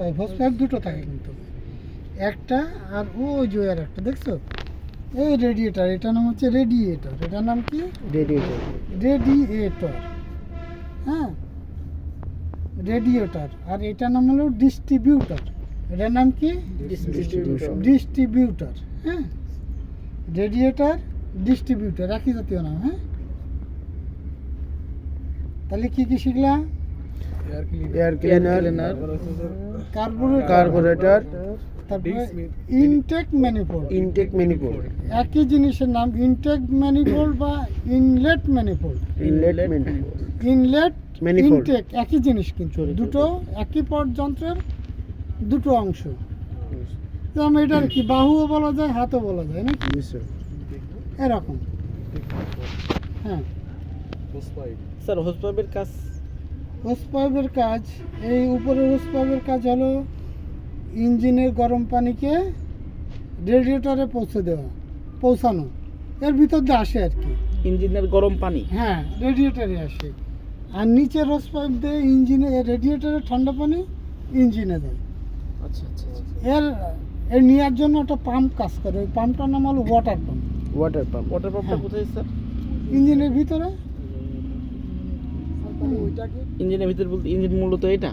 Pipe দুটো থাকে কিন্তু, একটা আর ওই যে আর একটা দেখছো, এই রেডিয়েটার, এটার নাম হচ্ছে রেডিয়েটর। এটার নাম কি? রেডিয়েটর। হ্যাঁ, রেডিয়েটর। আর এটার নাম হলো ডিস্ট্রিবিউটর। এটার নাম কি? ডিস্ট্রিবিউটর। হ্যাঁ, রেডিয়েটর, ডিস্ট্রিবিউটর একই জাতীয় নাম। হ্যাঁ, তাহলে কি কি শিখলাম? এয়ার ক্লিনার, কার্বোরেটর, তারপরে ইনটেক ম্যানিফোল্ড। একই জিনিসের নাম ইনটেক ম্যানিফোল্ড বা ইনলেট ম্যানিফোল্ড। ইনলেট, ইনটেক একই জিনিস কিন্তু, দুটো একই যন্ত্রের দুটো অংশ। যেমন এটার কি বাহুও বলা যায়, হাতও বলা যায় নাকি, এরকম। হ্যাঁ স্যার হোস পাইপের কাজ, হোস পাইপের কাজ, এই উপরের হোস পাইপের কাজ হলো ইঞ্জিনের গরম পানিকে রেডিয়েটরে পৌঁছানো, এর ভিতর দিয়ে আসে আর কি ইঞ্জিনের গরম পানি। হ্যাঁ, রেডিয়েটরে আসে। আর নিচের হোস পাইপ দিয়ে ইঞ্জিনে, রেডিয়েটরে ঠান্ডা পানি ইঞ্জিনে দেয়। আচ্ছা আচ্ছা, এর নেওয়ার জন্য একটা পাম্প কাজ করে, ওই পাম্পটার নাম হলো ওয়াটার পাম্প। ওয়াটার পাম্পটা কোথায় স্যার? ইঞ্জিনের ভিতরে। ইঞ্জিনের ভিতর বলতে ইঞ্জিন মূলত এটা?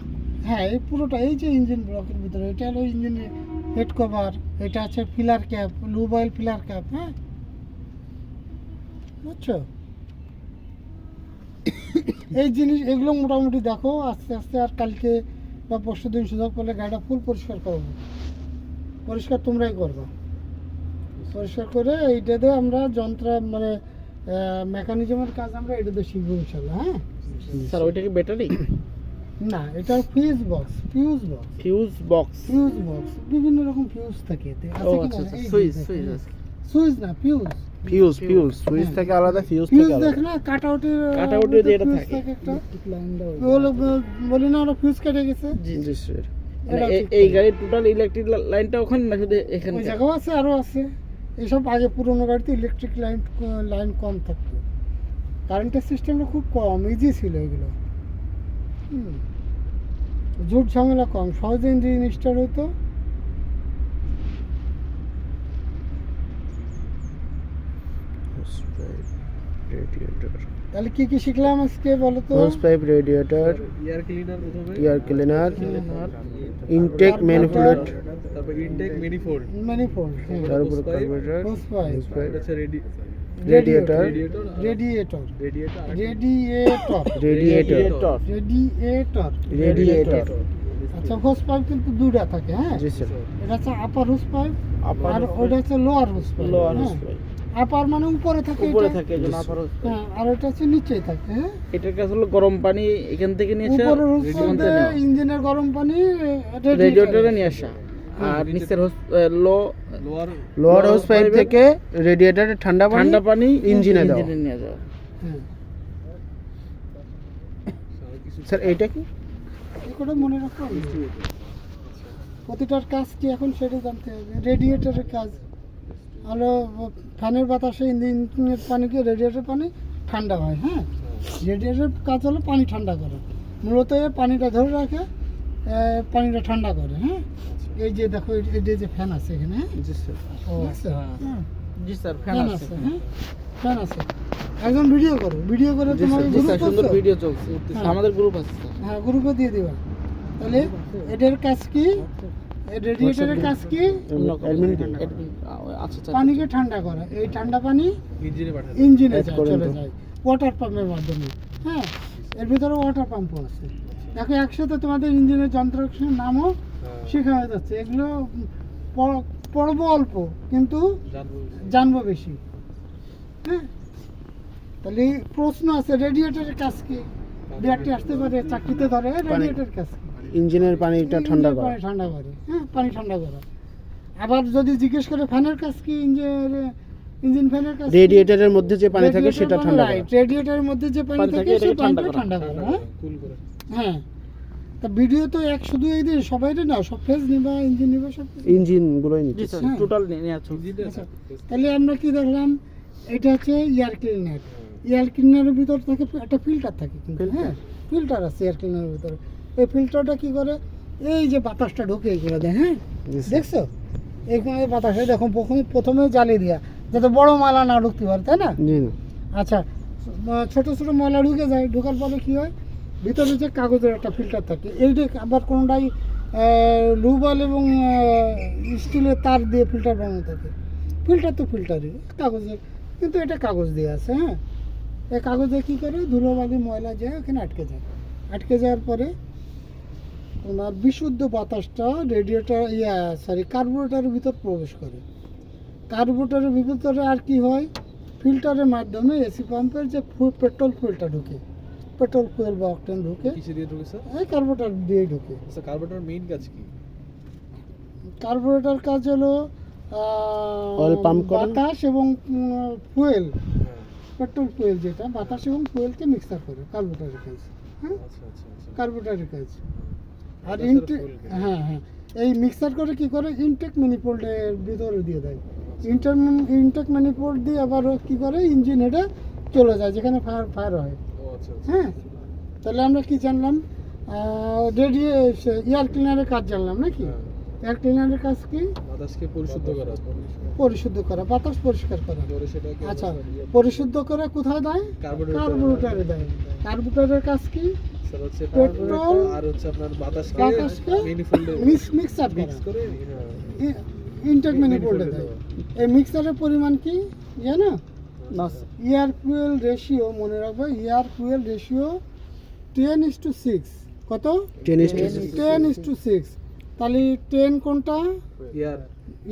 হ্যাঁ, এই পুরোটা, এই যে ইঞ্জিন ব্লকের ভিতরে, এটা হলো ইঞ্জিনের হেড কভার, এটা আছে filler cap, lube oil filler cap. হ্যাঁ, বুঝছো? এই জিনিস এগুলো মোটামুটি দেখো আস্তে আস্তে। আর কালকে বা পরশু দিন সুযোগ পেলে গাড়িটা ফুল পরিষ্কার করবো। পরিষ্কার তোমরাই করবা। পরিষ্কার করে এইটাতে আমরা যন্ত্র মানে মেকানিজমের কাজ আমরা এটাতে শিখবো ইনশাল্লাহ। হ্যাঁ স্যার, ওইটা কি ব্যাটারি? না, এটা ফিউজ বক্স। বিভিন্ন রকম ফিউজ থাকে এতে। ও আচ্ছা আচ্ছা, সুইচ না, ফিউজ। সুইচ থেকে আলাদা, ফিউজ দেখ না, কাটআউটে যেটা থাকে একটা ওগুলো বলি না, ওরা ফিউজ কেটে গেছে। জি স্যার। এই গাড়ির টোটাল ইলেকট্রিক লাইনটা ওখানে না শুধু এখানে? ওই জায়গাও আছে, আরও আছে। এইসব আগে পুরোনো গাড়িতে ইলেকট্রিক লাইন কম থাকতো, কারেন্টের সিস্টেমটা খুব কম, ইজি ছিল এগুলো। জুট ঝামেলা কম, সহজে ইঞ্জিন স্টার্ট হতো। তাহলে কি কি শিখলাম আজকে বলো তো? Hose pipe, radiator, air cleaner, intake manifold, তারপর ম্যানিফোল্ড, তারপর carburettor, hose pipe, radiator, radiator. আচ্ছা, হোস পাইপ কিন্তু দুটা থাকে। হ্যাঁ, জি স্যার। এটা হচ্ছে আপার হোস পাইপ, আর ওটা হচ্ছে লোয়ার হোস পাইপ। আপার মানে উপরে থাকে, এজন্য আপার হোস পাইপ। হ্যাঁ, আর ওটা হচ্ছে নিচেই থাকে। হ্যাঁ, এটার কাজ হলো গরম পানি এখান থেকে নিয়ে আসা, উপরের হোস পাইপ ইঞ্জিনের গরম পানি রেডিয়েটরে নিয়ে আসা, আর নিচের লোয়ার হোস পাইপ থেকে রেডিয়েটরে ঠান্ডা পানি ইঞ্জিনে নিয়ে যাওয়া। হ্যাঁ, স্যার এইটা কি? এগুলো মনে রাখো। প্রতিটার কাজ কি এখন সেটা জানতে হবে। রেডিয়েটরের কাজ হলো ফ্যানের বাতাসে ইঞ্জিনের পানিকে রেডিয়েটর পানি ঠান্ডা হয়। হ্যাঁ, রেডিয়েটরের কাজ হলো পানি ঠান্ডা করা, মূলত পানিটা ধরে রাখে, পানিটা ঠান্ডা করে। হ্যাঁ, এই যে দেখো, এই যে ফ্যান আছে এখানে। জি স্যার। হ্যাঁ, জি স্যার, ফ্যান আছে। হ্যাঁ, ফ্যান আছে। একজন ভিডিও করে তোমার সুন্দর ভিডিও চলছে আমাদের গ্রুপ আছে। হ্যাঁ, গ্রুপে দিয়ে দিবা। তাহলে এটার কাজ কি? রেডিয়েটরের কাজ কি? পানিকে ঠান্ডা করা। এই ঠান্ডা পানি ইঞ্জিনে চলে যায় ওয়াটার পাম্পের মাধ্যমে। হ্যাঁ, এর ভিতরে ওয়াটার পাম্পও আছে। দেখো, একসাথে তোমাদের ইঞ্জিনের যন্ত্রাংশের নামও শেখা হয়ে যাচ্ছে। এগুলো পড়বো অল্প, কিন্তু জানবো বেশি। হ্যাঁ, তাহলে প্রশ্ন আছে, রেডিয়েটরের কাজ কি? বিআরটি আসতে পারে, চাকরিতে ধরে রেডিয়েটরের কাজ কি? ইঞ্জিনের পানিটা ঠান্ডা করা। হ্যাঁ, পানি ঠান্ডা করা। আবার যদি জিজ্ঞেস করে ফ্যানের কাজ কি, ইঞ্জিন ফ্যানের কাজ, রেডিয়েটরের মধ্যে যে পানি থাকে সেটা ঠান্ডা করা। রেডিয়েটরের মধ্যে যে পানি থাকে সেই পানিটা ঠান্ডা করা। হ্যাঁ, তা ভিডিও তো শুধু এই দিয়ে সবাই না, সব ফেজ নিবা, ইঞ্জিন নিবা, সব ইঞ্জিনগুলোই নিচ্ছে। টোটাল নিয়ে আছো। তাহলে আমরা কি দেখলাম? এটা হচ্ছে এয়ার ক্লিনার। এয়ার ক্লিনারের ভিতর থাকে একটা ফিল্টার থাকে কিন্তু। হ্যাঁ, ফিল্টার আছে এয়ার ক্লিনারের ভিতরে। এই ফিল্টারটা কি করে? এই যে বাতাসটা ঢোকে এইগুলো দেখ, হ্যাঁ জি স্যার। দেখছো এইখানে বাতাসে দেখো প্রথমে জ্বালি দেওয়া যাতে বড় ময়লা না ঢুকতে পারে, তাই না? জি আচ্ছা, ছোট ছোট ময়লা ঢুকে যায়, ঢোকার পরে কি হয় ভিতরে যে কাগজের একটা ফিল্টার থাকে, এইটা আবার কোনোটাই লুবল এবং স্টিলের তার দিয়ে ফিল্টার বানানো থাকে। ফিল্টার তো ফিল্টারই কাগজের, কিন্তু এটা কাগজ দিয়ে আছে। হ্যাঁ, এই কাগজে কী করে ধুলোবালি ময়লা যায় ওখানে আটকে যায়, আটকে যাওয়ার পরে তোমার বিশুদ্ধ বাতাসটা রেডিয়েটর কার্বোরেটরের ভিতর প্রবেশ করে। কার্বোরেটরের ভিতরে আর কি হয়, ফিল্টারের মাধ্যমে এসি পাম্পের যে পেট্রোল ফুয়েলটা ঢুকে, পেট্রোল ফুয়েল বা অকটেন ঢুকে, কিসে দিয়ে ঢুকে স্যার? এই কার্বোরেটর দিয়ে ঢুকে। স্যার কার্বোরেটর মেইন কাজ কি? কার্বোরেটর কাজ হলো Oil pump করা? বাতাস এবং ফুয়েল, হ্যাঁ, পেট্রোল ফুয়েল যেটা বাতাস এবং ফুয়েলকে মিক্সার করে, কার্বোরেটরের কাজ। হ্যাঁ, আচ্ছা আচ্ছা আচ্ছা। কার্বোরেটরের কাজ। আর বাতাস আর ইনটেক, fuel কে? হ্যাঁ হ্যাঁ, এই মিক্সার করে কি করে ইনটেক ম্যানিফোল্ডের ভিতরে দিয়ে দেয়। ইনটেক ম্যানিফোল্ড দিয়ে আবার ও কি করে ইঞ্জিন হেডে চলে যায় যেখানে ফায়ার হয়। ও আচ্ছা আচ্ছা। হ্যাঁ, তাহলে আমরা কি জানলাম, এয়ার ক্লিনারের কাজ জানলাম নাকি? হ্যাঁ, এয়ার ক্লিনারের কাজ কি? বাতাসকে পরিশুদ্ধ করা, পরিশুদ্ধ করা, বাতাস পরিষ্কার করা। পরে সেটাকে আচ্ছা, পরিশুদ্ধ করে কোথায় দেয়? কার্বোরেটর কার্বোরেটরে দেয়। কার্বোরেটরের কাজ কি? স্যার হচ্ছে পেট্রোল কার্বোরেটর আর হচ্ছে আপনার বাতাসকে বাতাসকে ম্যানিফোল্ডে মিক্সার মিক্স করা, করে হ্যাঁ ইনটেক ম্যানিফোল্ডে দেয়। এই মিক্সারের পরিমাণ কি জানো? না এয়ার ফুয়েল রেশিও, মনে রাখবে, এয়ার ফুয়েল রেশিও 10:6। কত? 10:6। তাহলে 10 কোনটা? ইয়ার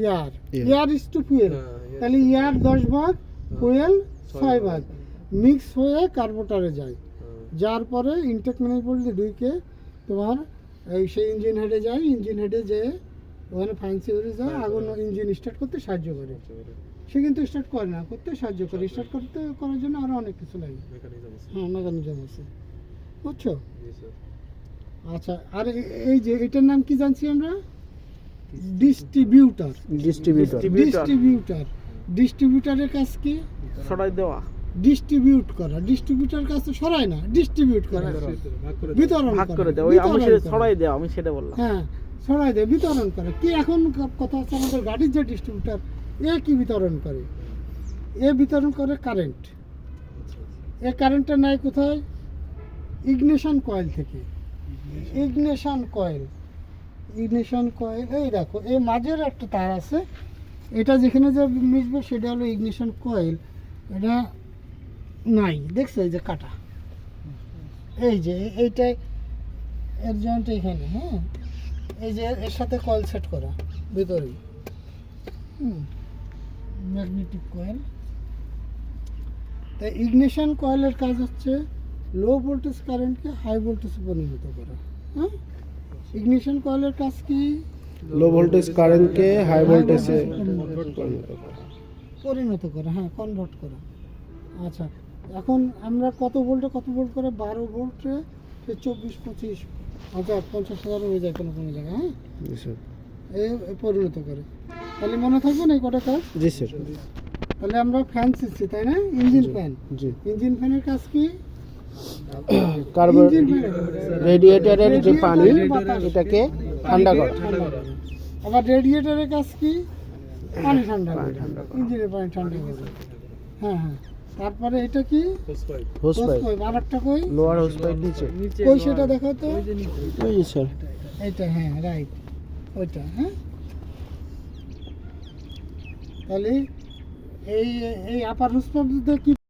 air, Yeah. Air is to fuel. হ্যাঁ, তাহলে এয়ার 10 ভাগ, ফুয়েল 6 ভাগ, মিক্স হয়ে কার্বোরেটরে যায়। যার পরে ইনটেক ম্যানিফোল্ডে ঢুকে তোমার এই সেই ইঞ্জিন হেডে যায়, ইঞ্জিন হেডে যেয়ে ওখানে ফাইন সিউরে যায়, আগুন ইঞ্জিন স্টার্ট করতে সাহায্য করে। সে কিন্তু স্টার্ট করে না, করতে সাহায্য করে। স্টার্ট করার জন্য আরও অনেক কিছু লাগে। মেকানিজম আছে। হ্যাঁ, মেকানিজম আছে, বুঝছো? জি স্যার। আচ্ছা, আর এই যে এটার নাম কি জানছি আমরা? ডিস্ট্রিবিউটার। ডিস্ট্রিবিউটর। ডিস্ট্রিবিউটারের কাজ কি? ছড়াই দেওয়া, ডিস্ট্রিবিউট করা। ডিস্ট্রিবিউটার কাজ তো সরাই না, ডিস্ট্রিবিউট করা, ভাগ করে দাও। বিতরণ ভাগ করা, করে দেওয়া, ওই আমি বিতরণ সেটা করা। ছড়াই দেওয়া, আমি সেটা বললাম। হ্যাঁ, ছড়াই দেয়, বিতরণ করে। কি এখন কথা হচ্ছে আমাদের গাড়ির যে ডিস্ট্রিবিউটার, এ কি বিতরণ করে? এ বিতরণ করে কারেন্ট। এ কারেন্টটা নেয় কোথায়? ইগনিশন কয়েল থেকে। ইগনিশন কয়েল, এই দেখো, এই মাঝের একটা তার আছে, এটা যেখানে যে মিশবে সেটা হলো ইগনিশন কয়েল। এটা নাই, দেখছো এই যে কাটা, এই যে এইটাই এর জয়েন্ট এইখানে। হ্যাঁ, এই যে এর সাথে কয়েল সেট করা ভিতরে, ম্যাগনেটিক কয়েল। তাই ইগনিশন কয়েলের কাজ হচ্ছে লো ভোল্টেজ কারেন্টকে হাই ভোল্টেজে পরিণত করা। হ্যাঁ, ইগনিশন কয়েলের কাজ কি? লো ভোল্টেজ কারেন্টকে হাই ভোল্টেজে পরিণত করা, হ্যাঁ, কনভার্ট করা। আচ্ছা, এখন আমরা কত ভোল্টে করে? 12 ভোল্টে 24-25 হাজার 50,000 হয়ে যায় কোনো কোনো জায়গায়। হ্যাঁ, জি স্যার। এই পরিণত করে। তাহলে মনে থাকবে না এই কটা কাজ? জি স্যার। তাহলে আমরা ফ্যান শিখছি, তাই না? Engine fan. জি। ইঞ্জিন ফ্যানের কাজ কি? কার্বন ইঞ্জিন ফ্যানের রেডিয়েটরের যে পানি রেডিয়েটরের বাতাস। এটাকে ঠান্ডা করে। আবার রেডিয়েটরের কাজ কি? পানি ঠান্ডা করে, ইঞ্জিনের পানি ঠান্ডা করে। হ্যাঁ হ্যাঁ, তারপরে এটা কি? Hose pipe. হোস পাইপ, আর একটা কই? লোয়ার হোস পাইপ নিচে। কই সেটা দেখো তো। ওই যে স্যার। এইটা, হ্যাঁ, রাইট, ওইটা। হ্যাঁ, তাহলে এই আপার হোস পাইপ কি